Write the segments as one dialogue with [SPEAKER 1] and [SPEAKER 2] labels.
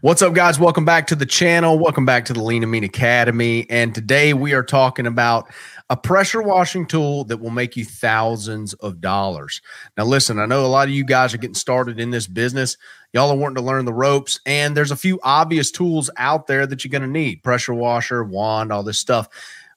[SPEAKER 1] What's up, guys? Welcome back to the channel. Welcome back to the Lean and Mean Academy. And today we are talking about a pressure washing tool that will make you thousands of dollars. Now, listen, I know a lot of you guys are getting started in this business. Y'all are wanting to learn the ropes, and there's a few obvious tools out there that you're going to need: pressure washer, wand, all this stuff.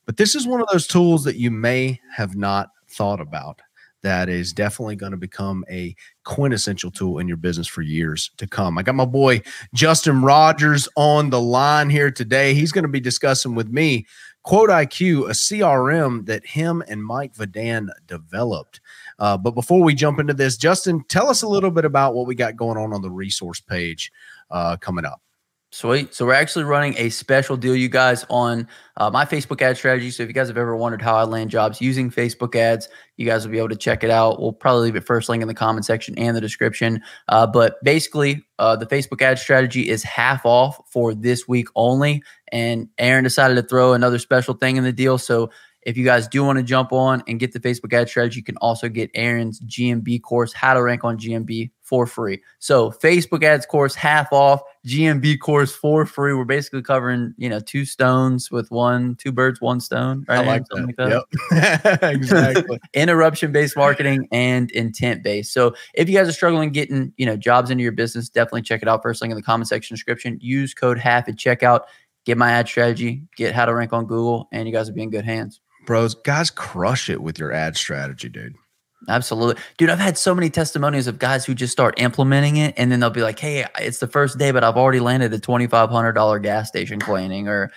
[SPEAKER 1] But this is one of those tools that you may have not thought about that is definitely going to become a quintessential tool in your business for years to come. I got my boy Justin Rogers on the line here today. He's going to be discussing with me QuoteIQ, a CRM that him and Mike Vadan developed. But before we jump into this, Justin, tell us a little bit about what we got going on the resource page coming up.
[SPEAKER 2] Sweet. So we're actually running a special deal, you guys, on my Facebook ad strategy. So if you guys have ever wondered how I land jobs using Facebook ads, you guys will be able to check it out. We'll probably leave it first link in the comment section and the description. But basically, the Facebook ad strategy is half off for this week only. And Aaron decided to throw another special thing in the deal. So if you guys do want to jump on and get the Facebook ad strategy, you can also get Aaron's GMB course, How to Rank on GMB, for free. So Facebook ads course half off, GMB course for free. We're basically covering, two stones with two birds, one stone. Right?
[SPEAKER 1] I like that. Yep. Exactly.
[SPEAKER 2] Interruption-based marketing and intent-based. So if you guys are struggling getting, jobs into your business, definitely check it out. First link in the comment section description. Use code HALF at checkout. Get my ad strategy. Get How to Rank on Google, and you guys will be in good hands.
[SPEAKER 1] Bros, guys crush it with your ad strategy, dude.
[SPEAKER 2] Absolutely. Dude, I've had so many testimonials of guys who just start implementing it, and then they'll be like, hey, it's the first day, but I've already landed a $2,500 gas station cleaning, or,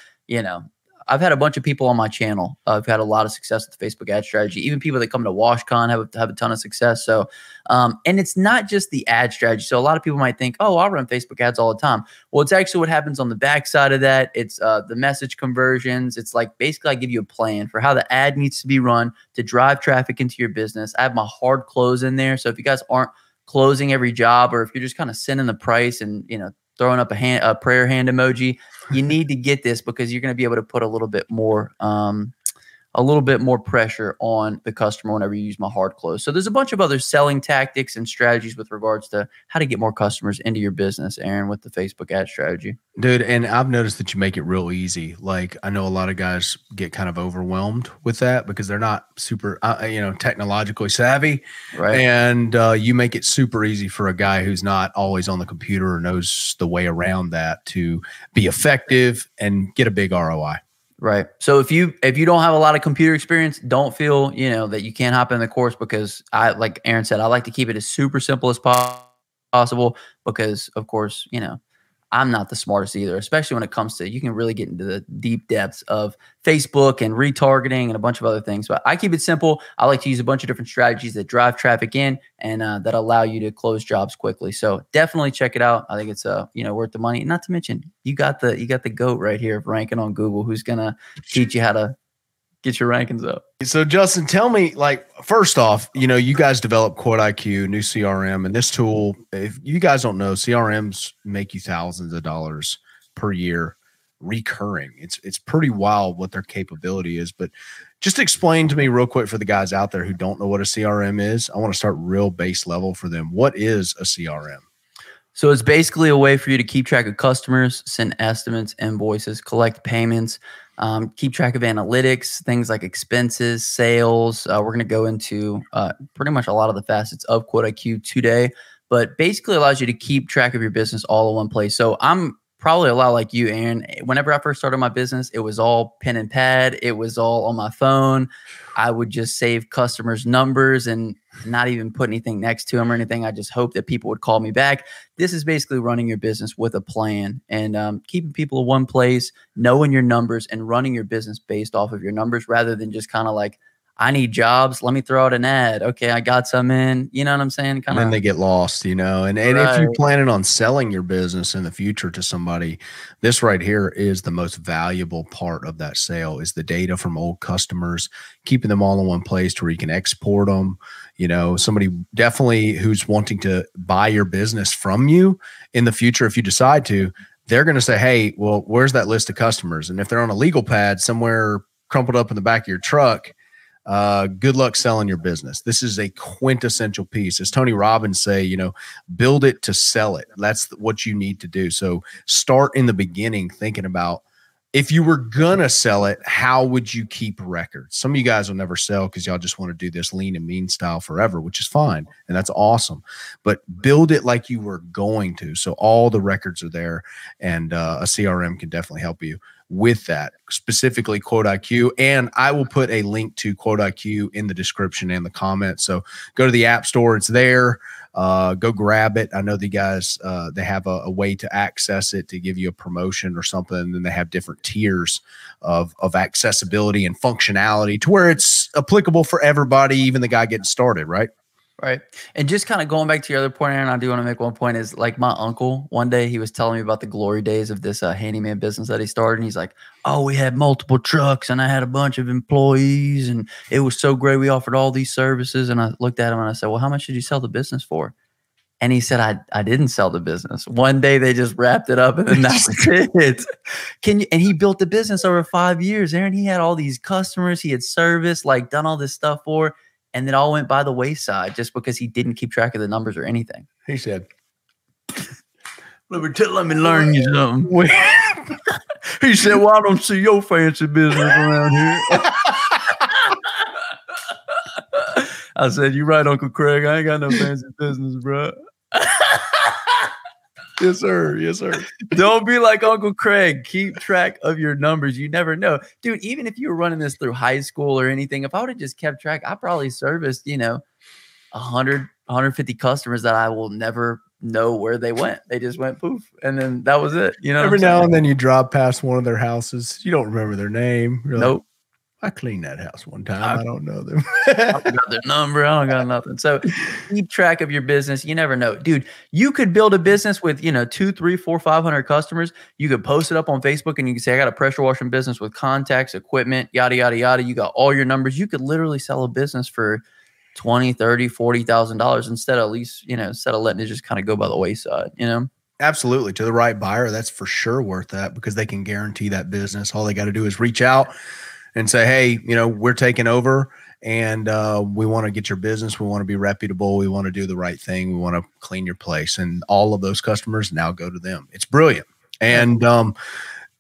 [SPEAKER 2] I've had a bunch of people on my channel. I've had a lot of success with the Facebook ad strategy. Even people that come to WashCon have a ton of success. So, and it's not just the ad strategy. So a lot of people might think, oh, I'll run Facebook ads all the time. Well, it's actually what happens on the backside of that. It's the message conversions. It's like basically I give you a plan for how the ad needs to be run to drive traffic into your business. I have my hard close in there. So if you guys aren't closing every job, or if you're just kind of sending the price and, throwing up a prayer hand emoji, you need to get this, because you're going to be able to put a little bit more pressure on the customer whenever you use my hard close. So there's a bunch of other selling tactics and strategies with regards to how to get more customers into your business, Aaron, with the Facebook ad strategy.
[SPEAKER 1] Dude, and I've noticed that you make it real easy. Like, I know a lot of guys get kind of overwhelmed with that because they're not super, technologically savvy.
[SPEAKER 2] Right.
[SPEAKER 1] And you make it super easy for a guy who's not always on the computer or knows the way around that to be effective and get a big ROI.
[SPEAKER 2] Right. So if you don't have a lot of computer experience, don't feel, that you can't hop in the course, because like Aaron said, I like to keep it as super simple as possible, because of course, I'm not the smartest either, especially when it comes to, you can really get into the deep depths of Facebook and retargeting and a bunch of other things. But I keep it simple. I like to use a bunch of different strategies that drive traffic in and that allow you to close jobs quickly. So definitely check it out. I think it's worth the money. Not to mention, you got the GOAT right here of ranking on Google, who's gonna teach you how to get your rankings up.
[SPEAKER 1] So Justin, tell me, first off, you guys developed QuoteIQ, new CRM, and this tool, if you guys don't know, CRMs make you thousands of dollars per year recurring. It's pretty wild what their capability is, but just explain to me real quick for the guys out there who don't know what a CRM is. I want to start real base level for them. What is a CRM?
[SPEAKER 2] So it's basically a way for you to keep track of customers, send estimates, invoices, collect payments, keep track of analytics, things like expenses, sales. We're going to go into pretty much a lot of the facets of QuoteIQ today, but basically allows you to keep track of your business all in one place. So I'm probably a lot like you, Aaron. Whenever I first started my business, it was all pen and pad. It was all on my phone. I would just save customers' numbers and not even put anything next to them or anything. I just hope that people would call me back. This is basically running your business with a plan and keeping people in one place, knowing your numbers and running your business based off of your numbers, rather than just kind of like, I need jobs. Let me throw out an ad. Okay, I got some in. You know what I'm saying?
[SPEAKER 1] And then they get lost, and right. If you're planning on selling your business in the future to somebody, this right here is the most valuable part of that sale, is the data from old customers, keeping them all in one place to where you can export them. Somebody definitely who's wanting to buy your business from you in the future, if you decide to, they're going to say, hey, well, where's that list of customers? And if they're on a legal pad somewhere crumpled up in the back of your truck, good luck selling your business. This is a quintessential piece. As Tony Robbins say, you know, build it to sell it. That's what you need to do. So start in the beginning thinking about, if you were gonna sell it, how would you keep records? Some of you guys will never sell because y'all just want to do this lean and mean style forever, which is fine. And that's awesome. But build it like you were going to. So all the records are there, and a CRM can definitely help you with that, specifically Quote IQ. And I will put a link to Quote IQ in the description and the comments. So go to the App Store. It's there. Go grab it. I know the guys, they have a way to access it to give you a promotion or something. And then they have different tiers of accessibility and functionality to where it's applicable for everybody, even the guy getting started, right?
[SPEAKER 2] Right. And just kind of going back to your other point, Aaron, I do want to make one point is, like, my uncle, one day he was telling me about the glory days of this handyman business that he started. And he's like, oh, we had multiple trucks and I had a bunch of employees and it was so great. We offered all these services. And I looked at him and I said, well, how much did you sell the business for? And he said, I didn't sell the business. One day they just wrapped it up and then that was it. And he built the business over 5 years, Aaron. He had all these customers he had serviced, like done all this stuff for. And it all went by the wayside just because he didn't keep track of the numbers or anything.
[SPEAKER 1] He said,
[SPEAKER 2] let me learn you something. He said, well, I don't see your fancy business around here. I said, you're right, Uncle Craig. I ain't got no fancy business, bro.
[SPEAKER 1] Yes, sir. Yes, sir.
[SPEAKER 2] Don't be like Uncle Craig. Keep track of your numbers. You never know. Dude, even if you were running this through high school or anything, if I would have just kept track, I probably serviced, 100, 150 customers that I will never know where they went. They just went poof. And then that was it.
[SPEAKER 1] Every now and then you drive past one of their houses. You don't remember their name. You're
[SPEAKER 2] nope.
[SPEAKER 1] Like, I cleaned that house one time. I don't know them.
[SPEAKER 2] I don't got their number. I don't got nothing. So keep track of your business. You never know. Dude, you could build a business with, 2, 3, 4, 500 customers. You could post it up on Facebook and you can say, I got a pressure washing business with contacts, equipment, yada, yada, yada. You got all your numbers. You could literally sell a business for $20,000, $30,000, $40,000 instead of letting it just kind of go by the wayside,
[SPEAKER 1] Absolutely. To the right buyer, that's for sure worth that because they can guarantee that business. All they got to do is reach out and say, hey, we're taking over and we want to get your business. We want to be reputable. We want to do the right thing. We want to clean your place. And all of those customers now go to them. It's brilliant. And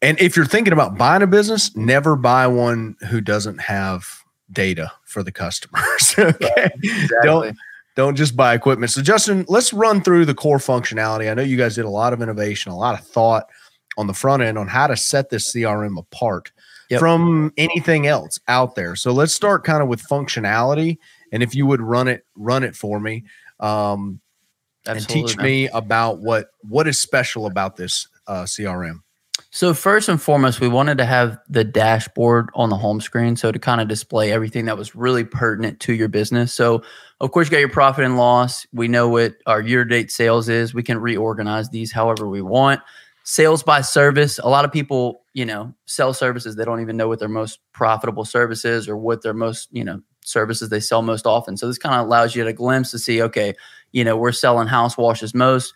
[SPEAKER 1] if you're thinking about buying a business, never buy one who doesn't have data for the customers. Okay.
[SPEAKER 2] Exactly.
[SPEAKER 1] Don't just buy equipment. So Justin, let's run through the core functionality. I know you guys did a lot of innovation, a lot of thought on the front end on how to set this CRM apart from anything else out there. So let's start kind of with functionality. And if you would run it for me, and teach me about what is special about this CRM.
[SPEAKER 2] So first and foremost, we wanted to have the dashboard on the home screen. So to kind of display everything that was really pertinent to your business. So of course you got your profit and loss. We know what our year-to-date sales is. We can reorganize these however we want. Sales by service. A lot of people, sell services. They don't even know what their most profitable service is or what their most, services they sell most often. So this kind of allows you to glimpse to see, okay, we're selling house washes most.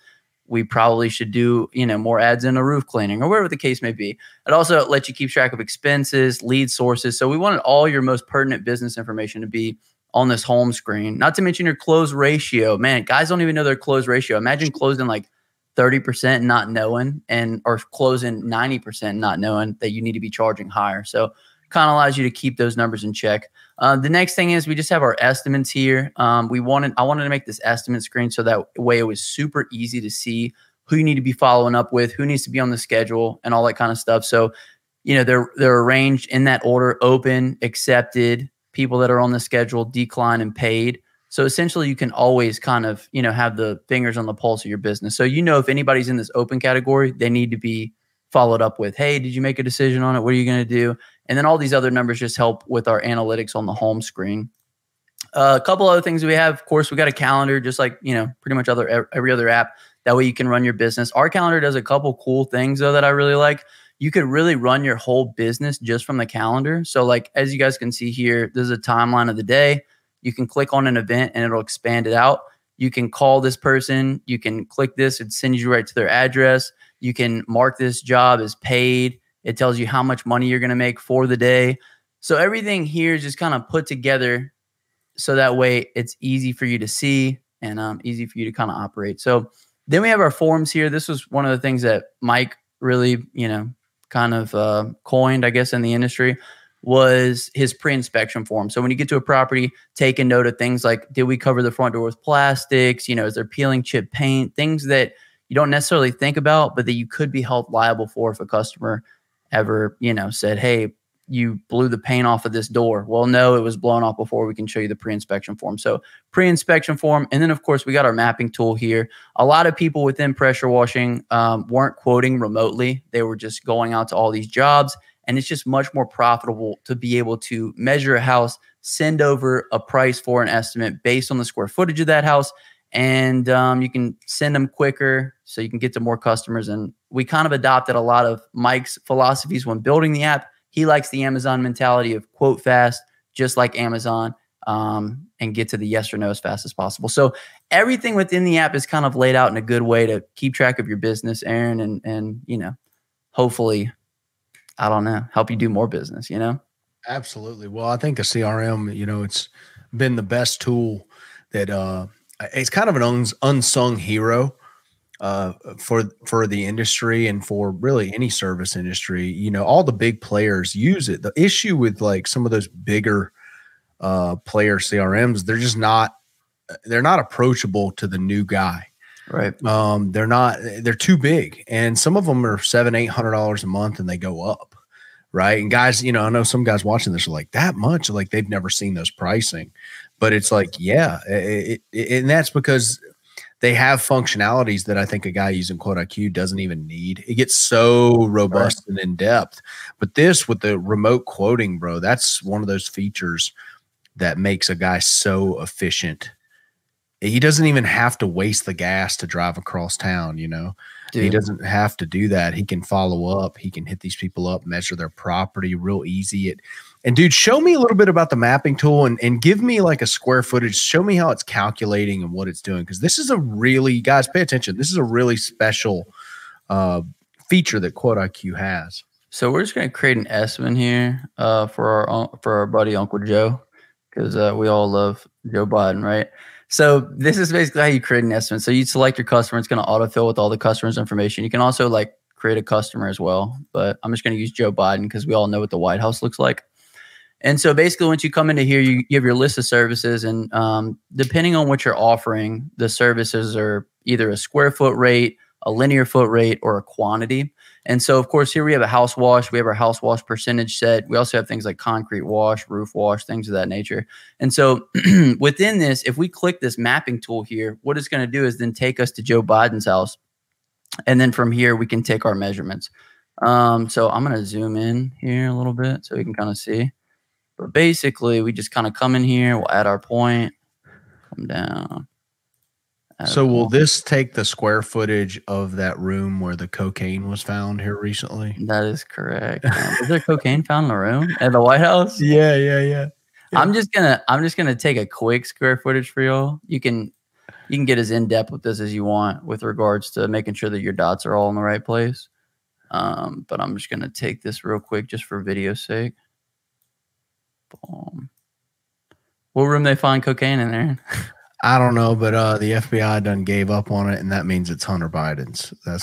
[SPEAKER 2] We probably should do, more ads in a roof cleaning or whatever the case may be. It also lets you keep track of expenses, lead sources. So we wanted all your most pertinent business information to be on this home screen, not to mention your close ratio. Man, guys don't even know their close ratio. Imagine closing like 30% not knowing or closing 90% not knowing that you need to be charging higher. So kind of allows you to keep those numbers in check. The next thing is we just have our estimates here. I wanted to make this estimate screen so that way it was super easy to see who you need to be following up with, who needs to be on the schedule and all that kind of stuff. So, they're arranged in that order: open, accepted, people that are on the schedule, decline, and paid. So essentially you can always kind of, have the fingers on the pulse of your business. So, if anybody's in this open category, they need to be followed up with, hey, did you make a decision on it? What are you going to do? And then all these other numbers just help with our analytics on the home screen. A couple other things we have, of course, we got a calendar, just like, pretty much every other app. That way you can run your business. Our calendar does a couple cool things though that I really like. You could really run your whole business just from the calendar. So like, as you guys can see here, this is a timeline of the day. You can click on an event and it'll expand it out. You can call this person. You can click this. It sends you right to their address. You can mark this job as paid. It tells you how much money you're going to make for the day. So everything here is just kind of put together so that way it's easy for you to see and easy for you to kind of operate. So then we have our forms here. This was one of the things that Mike really, kind of coined, I guess, in the industry, was his pre-inspection form. So when you get to a property, take a note of things like, did we cover the front door with plastics? Is there peeling chip paint? Things that you don't necessarily think about, but that you could be held liable for if a customer ever, said, hey, you blew the paint off of this door. Well, no, it was blown off before. We can show you the pre-inspection form. So pre-inspection form. And then, of course, we got our mapping tool here. A lot of people within pressure washing weren't quoting remotely. They were just going out to all these jobs. And it's just much more profitable to be able to measure a house, send over a price for an estimate based on the square footage of that house. And you can send them quicker so you can get to more customers. And we kind of adopted a lot of Mike's philosophies when building the app. He likes the Amazon mentality of quote fast, just like Amazon, and get to the yes or no as fast as possible. So everything within the app is kind of laid out in a good way to keep track of your business, Aaron, and hopefully, I don't know, help you do more business,
[SPEAKER 1] Absolutely. Well, I think the CRM, it's been the best tool that it's kind of an unsung hero for the industry and for really any service industry. All the big players use it. The issue with like some of those bigger player CRMs, they're not approachable to the new guy.
[SPEAKER 2] Right.
[SPEAKER 1] They're too big, and some of them are $700-800 a month and they go up. Right. And guys, I know some guys watching this are like, that much, like they've never seen those pricing, but it's like, yeah, and that's because they have functionalities that I think a guy using Quote IQ doesn't even need. It gets so robust and in depth. But this with the remote quoting, bro, that's one of those features that makes a guy so efficient. He doesn't even have to waste the gas to drive across town, Dude. He doesn't have to do that. He can follow up. He can hit these people up, measure their property real easy. And dude, show me a little bit about the mapping tool and give me like a square footage. Show me how it's calculating and what it's doing. Because this is guys, pay attention. This is a really special feature that Quote IQ has.
[SPEAKER 2] So we're just going to create an estimate here for our buddy Uncle Joe, because we all love Joe Biden, right? So this is basically how you create an estimate. So you select your customer. It's going to autofill with all the customer's information. You can also like create a customer as well, but I'm just going to use Joe Biden because we all know what the White House looks like. And so basically once you come into here, you have your list of services, and depending on what you're offering, the services are either a square foot rate, a linear foot rate, or a quantity. And so, of course, here we have a house wash. We have our house wash percentage set. We also have things like concrete wash, roof wash, things of that nature. And so within this, if we click this mapping tool here, what it's going to do is then take us to Joe Biden's house. And then from here, we can take our measurements. So I'm going to zoom in here a little bit so we can kind of see. But basically, we just kind of come in here. We'll add our point, come down.
[SPEAKER 1] So will this take the square footage of that room where the cocaine was found here recently?
[SPEAKER 2] That is correct. Was there cocaine found in the room at the White House?
[SPEAKER 1] Yeah.
[SPEAKER 2] I'm just gonna take a quick square footage for y'all. You can get as in depth with this as you want with regards to making sure that your dots are all in the right place. But I'm just gonna take this real quick just for video's sake. Boom. What room they find cocaine in there?
[SPEAKER 1] I don't know, but the FBI done gave up on it, and that means it's Hunter Biden's. That's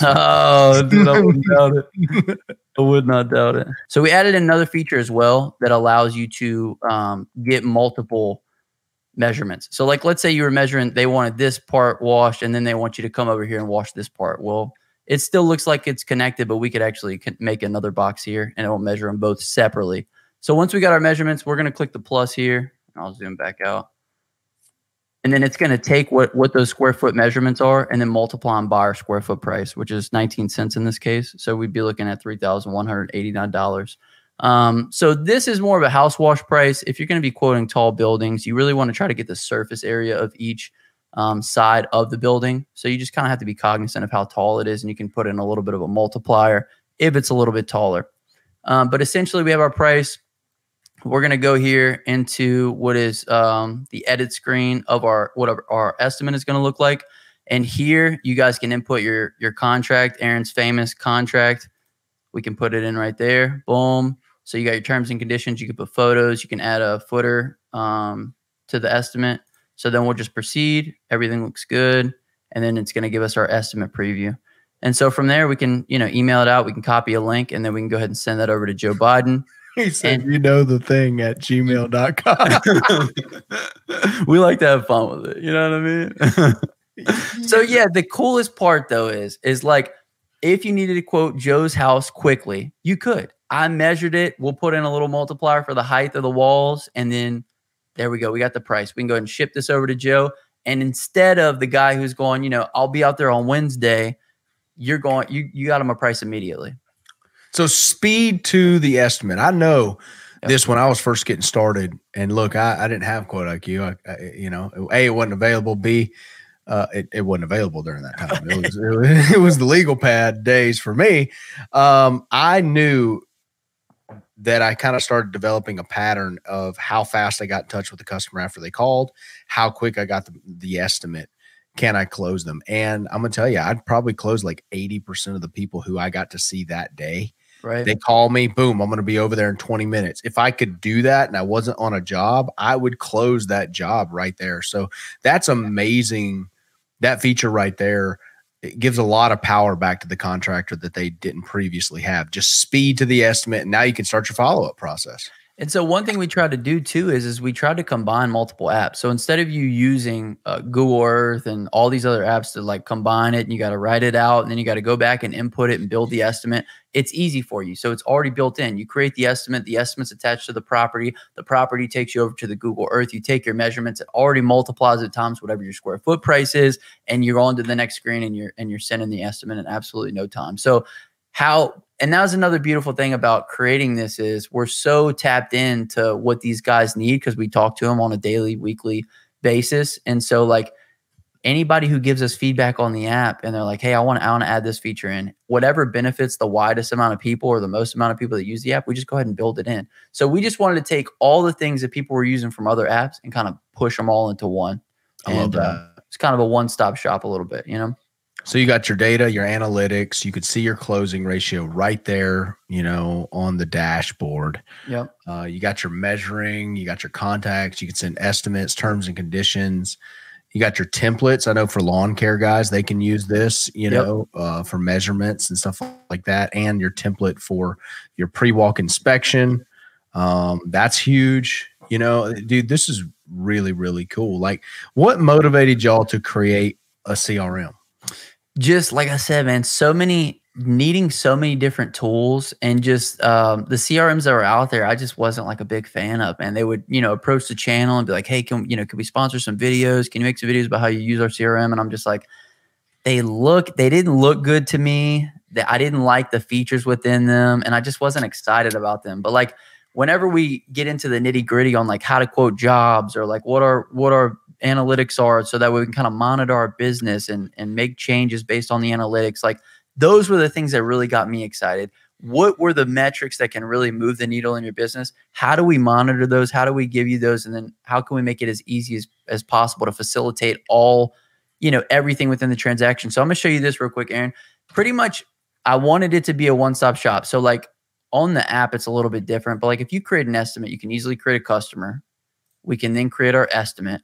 [SPEAKER 2] dude, I wouldn't doubt it. I would not doubt it. So we added another feature as well that allows you to get multiple measurements. So like, let's say you were measuring, they wanted this part washed, and then they want you to come over here and wash this part. Well, it still looks like it's connected, but we could actually make another box here, and it will measure them both separately. So once we got our measurements, we're going to click the plus here. I'll zoom back out. And then it's going to take what those square foot measurements are and then multiply them by our square foot price, which is 19 cents in this case. So we'd be looking at $3,189. So this is more of a house wash price. If you're going to be quoting tall buildings, you really want to try to get the surface area of each side of the building. So you just kind of have to be cognizant of how tall it is, and you can put in a little bit of a multiplier if it's a little bit taller. But essentially we have our price. We're going to go here into what is the edit screen of what our estimate is going to look like. And here you guys can input your contract, Aaron's famous contract. We can put it in right there. Boom. So you got your terms and conditions. You can put photos. You can add a footer to the estimate. So then we'll just proceed. Everything looks good. And then it's going to give us our estimate preview. And so from there, we can, email it out. We can copy a link, and then we can go ahead and send that over to Joe Biden.
[SPEAKER 1] He said, the thing at gmail.com.
[SPEAKER 2] We like to have fun with it. You know what I mean? So yeah, the coolest part though is like, if you needed to quote Joe's house quickly, you could. I measured it. We'll put in a little multiplier for the height of the walls. And then there we go. We got the price. We can go ahead and ship this over to Joe. And instead of the guy who's going, I'll be out there on Wednesday, you're going, you got him a price immediately.
[SPEAKER 1] So speed to the estimate. I know this when I was first getting started, and look, I didn't have Quote IQ. A, it wasn't available. B, it wasn't available during that time. It was the legal pad days for me. I knew that I kind of started developing a pattern of how fast I got in touch with the customer after they called, how quick I got the estimate. Can I close them? And I'm going to tell you, I'd probably close like 80% of the people who I got to see that day.
[SPEAKER 2] Right.
[SPEAKER 1] They call me, boom, I'm going to be over there in 20 minutes. If I could do that and I wasn't on a job, I would close that job right there. So that's amazing. That feature right there, it gives a lot of power back to the contractor that they didn't previously have. Just speed to the estimate, and now you can start your follow-up process.
[SPEAKER 2] And so one thing we try to do too is we try to combine multiple apps. So instead of you using Google Earth and all these other apps to like combine it, and you got to write it out, and then you got to go back and input it and build the estimate, it's easy for you. So it's already built in. You create the estimate's attached to the property takes you over to the Google Earth. You take your measurements, it already multiplies it times whatever your square foot price is, and you're on to the next screen, and you're sending the estimate in absolutely no time. So and that was another beautiful thing about creating this is we're so tapped into what these guys need because we talk to them on a daily, weekly basis. And so like anybody who gives us feedback on the app and they're like, hey, I want to add this feature in, whatever benefits the widest amount of people or the most amount of people that use the app, we just go ahead and build it in. So we just wanted to take all the things that people were using from other apps and kind of push them all into one.
[SPEAKER 1] I love that.
[SPEAKER 2] It's kind of a one-stop shop a little bit,
[SPEAKER 1] So you got your data, your analytics. You could see your closing ratio right there, on the dashboard.
[SPEAKER 2] Yep.
[SPEAKER 1] You got your measuring, you got your contacts. You can send estimates, terms and conditions. You got your templates. I know for lawn care guys, they can use this, for measurements and stuff like that. And your template for your pre-walk inspection. That's huge. Dude, this is really, really cool. Like, what motivated y'all to create a CRM?
[SPEAKER 2] Just like I said, man, needing so many different tools, and just the CRMs that were out there, I just wasn't like a big fan of. And they would, approach the channel and be like, hey, can we sponsor some videos? Can you make some videos about how you use our CRM? And I'm just like, they didn't look good to me. I didn't like the features within them, and I just wasn't excited about them. But like, whenever we get into the nitty gritty on like how to quote jobs or like what our analytics are, so that way we can kind of monitor our business and make changes based on the analytics. Like, those were the things that really got me excited. What were the metrics that can really move the needle in your business? How do we monitor those? How do we give you those? And then how can we make it as easy as possible to facilitate all, everything within the transaction? So I'm going to show you this real quick, Aaron. Pretty much, I wanted it to be a one-stop shop. So like on the app, it's a little bit different, but like if you create an estimate, you can easily create a customer. We can then create our estimate.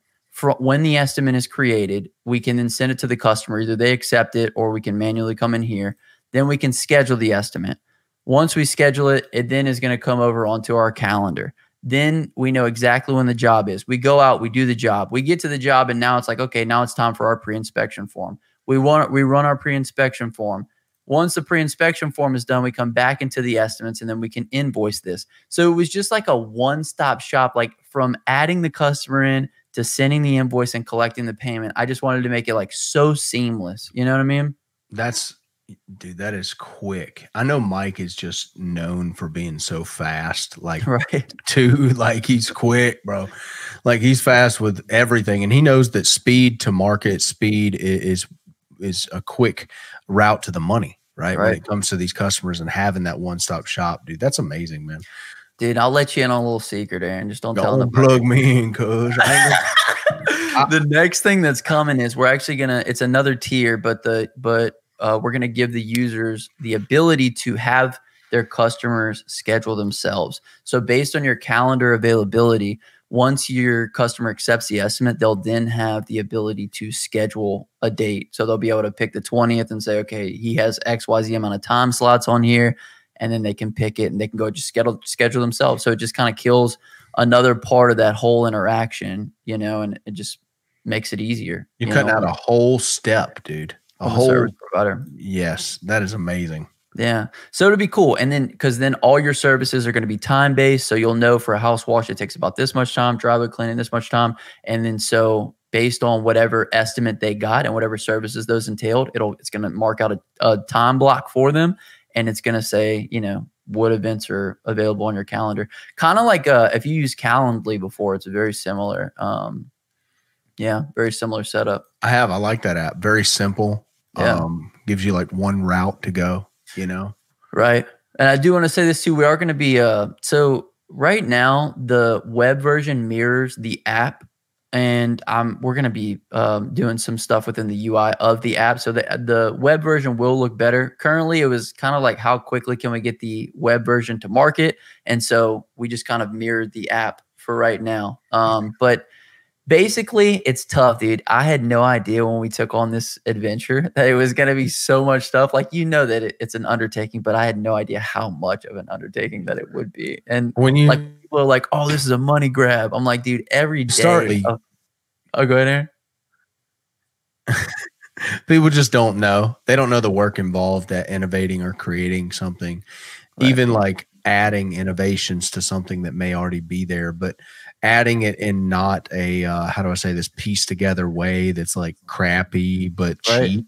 [SPEAKER 2] When the estimate is created, we can then send it to the customer. Either they accept it or we can manually come in here. Then we can schedule the estimate. Once we schedule it, it then is going to come over onto our calendar. Then we know exactly when the job is. We go out, we do the job. We get to the job, and now it's like, okay, now it's time for our pre-inspection form. We run our pre-inspection form. Once the pre-inspection form is done, we come back into the estimates, and then we can invoice this. So it was just like a one-stop shop, like from adding the customer in to sending the invoice and collecting the payment. I just wanted to make it like so seamless. You know what I mean?
[SPEAKER 1] Dude, that is quick. I know Mike is just known for being so fast. Like,
[SPEAKER 2] right.
[SPEAKER 1] Like he's quick, bro. Like he's fast with everything. And he knows that speed to market, speed is a quick route to the money, right? When it comes to these customers and having that one-stop shop, dude, that's amazing, man.
[SPEAKER 2] Dude, I'll let you in on a little secret, Aaron. Just don't tell them.
[SPEAKER 1] Plug me in, cuz.
[SPEAKER 2] The next thing that's coming is we're actually it's another tier, but we're gonna give the users the ability to have their customers schedule themselves. So based on your calendar availability, once your customer accepts the estimate, they'll then have the ability to schedule a date. So they'll be able to pick the 20th and say, okay, he has XYZ amount of time slots on here, and then they can pick it and they can go just schedule themselves. So it just kind of kills another part of that whole interaction, you know, and it just makes it easier.
[SPEAKER 1] You're cutting out a whole step, dude. A whole
[SPEAKER 2] service provider.
[SPEAKER 1] Yes, that is amazing.
[SPEAKER 2] Yeah. So it'll be cool. And then, because then all your services are going to be time-based. So you'll know for a house wash, it takes about this much time, driveway cleaning this much time. And then so based on whatever estimate they got and whatever services those entailed, it's going to mark out a time block for them. And it's going to say, you know, what events are available on your calendar. Kind of like if you use Calendly before, it's a very similar, very similar setup.
[SPEAKER 1] I like that app. Very simple.
[SPEAKER 2] Yeah.
[SPEAKER 1] Gives you like one route to go, you know?
[SPEAKER 2] Right. And I do want to say this too. We are going to be, so right now the web version mirrors the app, and we're going to be doing some stuff within the UI of the app. So the web version will look better. Currently, it was kind of like, how quickly can we get the web version to market? And so we just kind of mirrored the app for right now. But basically, it's tough, dude. I had no idea when we took on this adventure that it was going to be so much stuff. Like, you know that it's an undertaking, but I had no idea how much of an undertaking that it would be. And
[SPEAKER 1] when you
[SPEAKER 2] like, people are like, "Oh, this is a money grab." I'm like, dude, every day. Go ahead, Aaron.
[SPEAKER 1] People just don't know. They don't know the work involved at innovating or creating something, right. Even like adding innovations to something that may already be there, but adding it in not a how do I say this, pieced together way that's like crappy but cheap.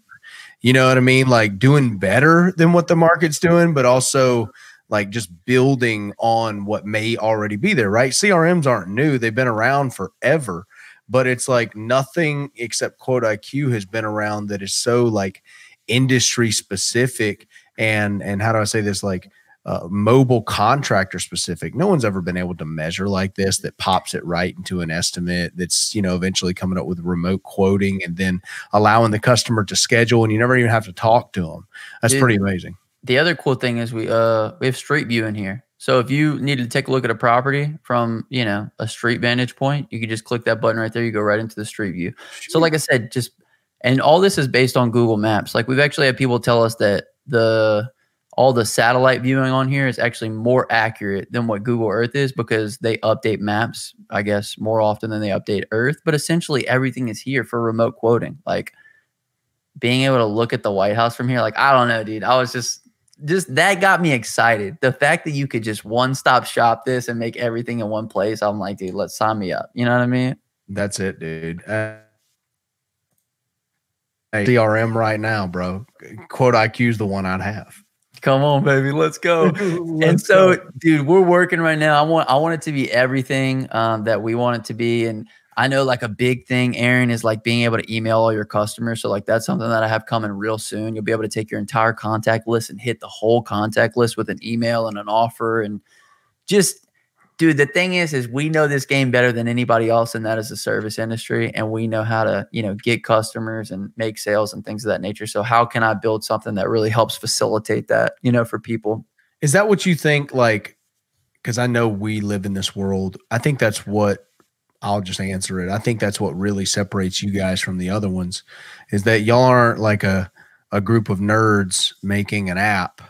[SPEAKER 1] You know what I mean? Like doing better than what the market's doing, but also like just building on what may already be there, right? CRMs aren't new. They've been around forever, but it's like nothing except Quote IQ has been around that is so like industry specific and how do I say this, like mobile contractor specific. No one's ever been able to measure like this, that pops it right into an estimate that's, you know, eventually coming up with remote quoting and then allowing the customer to schedule, and you never even have to talk to them. That's pretty amazing.
[SPEAKER 2] The other cool thing is we have Street View in here. So if you needed to take a look at a property from, you know, a street vantage point, you could just click that button right there. You go right into the Street View. Sure. So like I said, and all this is based on Google Maps. Like, we've actually had people tell us that all the satellite viewing on here is actually more accurate than what Google Earth is, because they update maps, I guess, more often than they update Earth. But essentially everything is here for remote quoting. Like, being able to look at the White House from here, like, I don't know, dude. I was just that got me excited. The fact that you could just one-stop shop this and make everything in one place, I'm like, dude, let's sign me up. You know what I mean?
[SPEAKER 1] That's it, dude. CRM right now, bro. Quote IQ is the one I'd have.
[SPEAKER 2] Come on, baby, let's go. Dude, we're working right now. I want it to be everything that we want it to be. And I know like a big thing, Aaron, is like being able to email all your customers. So like that's something that I have coming real soon. You'll be able to take your entire contact list and hit the whole contact list with an email and an offer. And just, dude, the thing is we know this game better than anybody else, and that is the service industry. And we know how to, you know, get customers and make sales and things of that nature. So how can I build something that really helps facilitate that, you know, for people?
[SPEAKER 1] Is that what you think? Like, because I know we live in this world. I think that's what, I'll just answer it. I think that's what really separates you guys from the other ones, is that y'all aren't like a group of nerds making an app.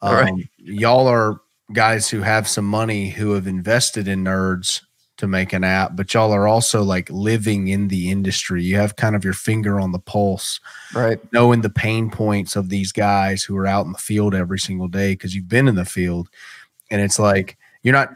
[SPEAKER 2] Right.
[SPEAKER 1] Y'all are guys who have some money, who have invested in nerds to make an app, but y'all are also like living in the industry. You have kind of your finger on the pulse,
[SPEAKER 2] right?
[SPEAKER 1] Knowing the pain points of these guys who are out in the field every single day, because you've been in the field. And it's like, you're not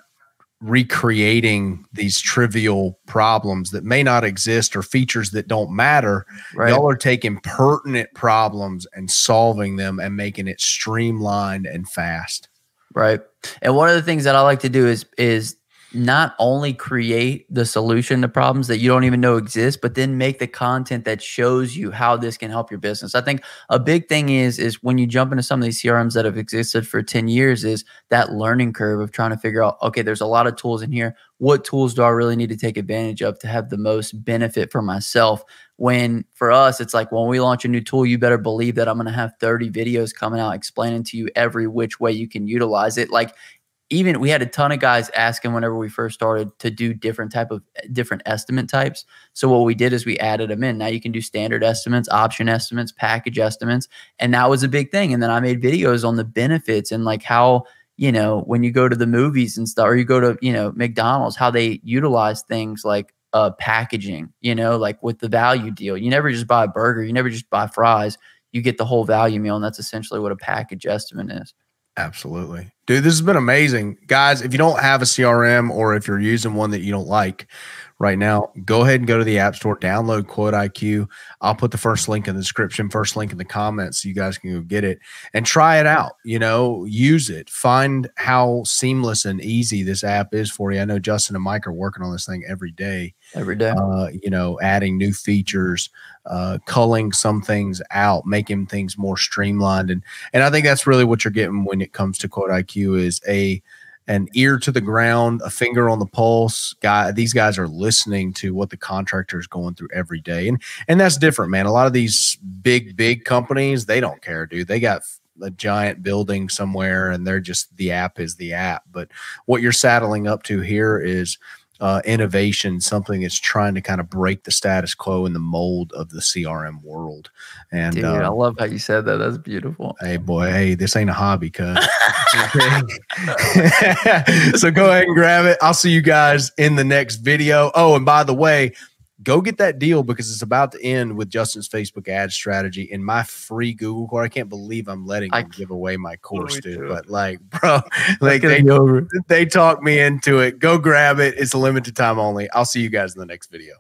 [SPEAKER 1] recreating these trivial problems that may not exist or features that don't matter. Right. Y'all are taking pertinent problems and solving them and making it streamlined and fast.
[SPEAKER 2] Right. And one of the things that I like to do is not only create the solution to problems that you don't even know exist, but then make the content that shows you how this can help your business. I think a big thing is when you jump into some of these CRMs that have existed for 10 years is that learning curve of trying to figure out, okay, there's a lot of tools in here. What tools do I really need to take advantage of to have the most benefit for myself? When for us, it's like when we launch a new tool, you better believe that I'm going to have 30 videos coming out explaining to you every which way you can utilize it. Like, even we had a ton of guys asking whenever we first started to do different estimate types. So what we did is we added them in. Now you can do standard estimates, option estimates, package estimates. And that was a big thing. And then I made videos on the benefits and like how, you know, when you go to the movies and stuff, or you go to, you know, McDonald's, how they utilize things like packaging, you know, like with the value deal. You never just buy a burger. You never just buy fries. You get the whole value meal. And that's essentially what a package estimate is.
[SPEAKER 1] Absolutely. Dude, this has been amazing. Guys, if you don't have a CRM or if you're using one that you don't like right now, go ahead and go to the App Store, download Quote IQ. I'll put the first link in the description, first link in the comments so you guys can go get it and try it out. You know, use it. Find how seamless and easy this app is for you. I know Justin and Mike are working on this thing every day.
[SPEAKER 2] Every day.
[SPEAKER 1] You know, adding new features, culling some things out, making things more streamlined. And I think that's really what you're getting when it comes to Quote IQ is an ear to the ground, a finger on the pulse. These guys are listening to what the contractor is going through every day. And that's different, man. A lot of these big companies, they don't care, dude. They got a giant building somewhere and they're just, the app is the app. But what you're saddling up to here is innovation, something that's trying to kind of break the status quo in the mold of the CRM world. And
[SPEAKER 2] dude, I love how you said that. That's beautiful.
[SPEAKER 1] Hey, boy, hey, this ain't a hobby, cuz. So go ahead and grab it. I'll see you guys in the next video. Oh, and by the way, go get that deal because it's about to end with Justin's Facebook ad strategy in my free Google course. I can't believe I'm letting him give away my course, dude. But like, bro, like they talked me into it. Go grab it. It's a limited time only. I'll see you guys in the next video.